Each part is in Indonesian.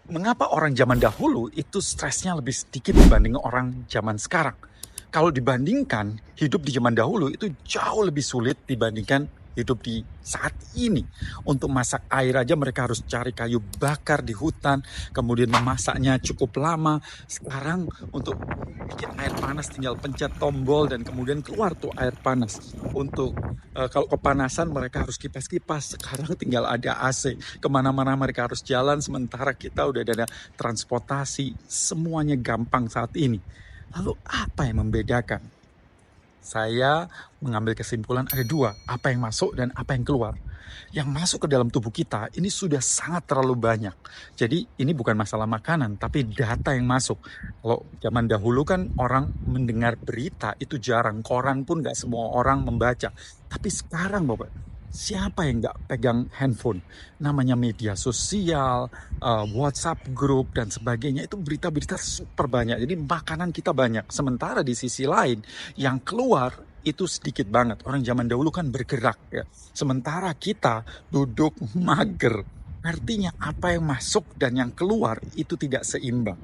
Mengapa orang zaman dahulu itu stresnya lebih sedikit dibanding orang zaman sekarang? Kalau dibandingkan, hidup di zaman dahulu itu jauh lebih sulit dibandingkan hidup di saat ini. Untuk masak air aja mereka harus cari kayu bakar di hutan, kemudian memasaknya cukup lama. Sekarang untuk bikin air panas tinggal pencet tombol dan kemudian keluar tuh air panas. Untuk kalau kepanasan mereka harus kipas-kipas, sekarang tinggal ada AC. Kemana-mana mereka harus jalan, sementara kita udah ada transportasi, semuanya gampang saat ini. Lalu apa yang membedakan? Saya mengambil kesimpulan ada dua, apa yang masuk dan apa yang keluar. Yang masuk ke dalam tubuh kita ini sudah sangat terlalu banyak. Jadi ini bukan masalah makanan, tapi data yang masuk. Kalau zaman dahulu kan orang mendengar berita itu jarang, koran pun nggak semua orang membaca. Tapi sekarang Bapak, siapa yang nggak pegang handphone? Namanya media sosial, WhatsApp group dan sebagainya, itu berita-berita super banyak. Jadi makanan kita banyak. Sementara di sisi lain, yang keluar itu sedikit banget. Orang zaman dahulu kan bergerak ya. Sementara kita duduk mager. Artinya apa yang masuk dan yang keluar itu tidak seimbang.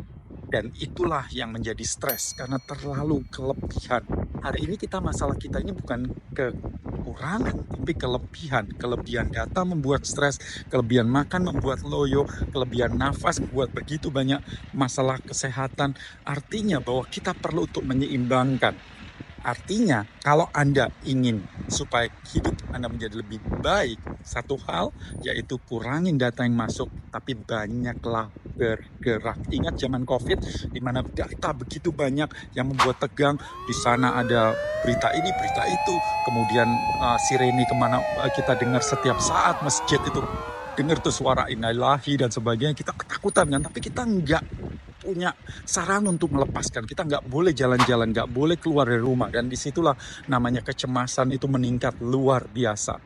Dan itulah yang menjadi stres karena terlalu kelebihan. Hari ini masalah kita ini bukan kekurangan, tapi kelebihan. Kelebihan data membuat stres, kelebihan makan membuat loyo, kelebihan nafas membuat begitu banyak masalah kesehatan. Artinya bahwa kita perlu untuk menyeimbangkan. Artinya, kalau Anda ingin supaya hidup Anda menjadi lebih baik, satu hal yaitu kurangin data yang masuk, tapi banyaklah bergerak. Ingat zaman COVID, di mana data begitu banyak yang membuat tegang. Di sana ada berita ini, berita itu, kemudian sirene kemana kita dengar setiap saat, masjid itu dengar tuh suara innalillahi dan sebagainya. Kita ketakutan kan, tapi kita nggak punya saran untuk melepaskan. Kita nggak boleh jalan-jalan, nggak boleh keluar dari rumah. Dan disitulah namanya kecemasan itu meningkat luar biasa.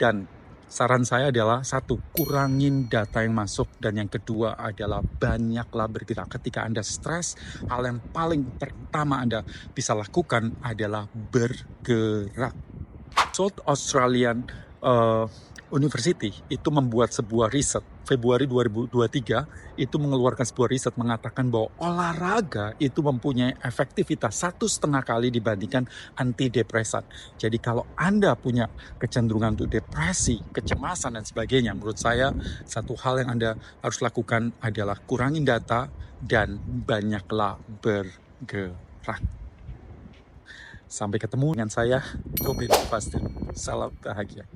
Dan saran saya adalah satu, kurangin data yang masuk. Dan yang kedua adalah banyaklah bergerak. Ketika Anda stres, hal yang paling pertama Anda bisa lakukan adalah bergerak. South Australian University itu membuat sebuah riset Februari 2023 itu mengeluarkan sebuah riset mengatakan bahwa olahraga itu mempunyai efektivitas 1,5 kali dibandingkan antidepresan. Jadi kalau Anda punya kecenderungan untuk depresi, kecemasan dan sebagainya, menurut saya satu hal yang Anda harus lakukan adalah kurangin data dan banyaklah bergerak. Sampai ketemu dengan saya, Robin Fastin. Salam bahagia.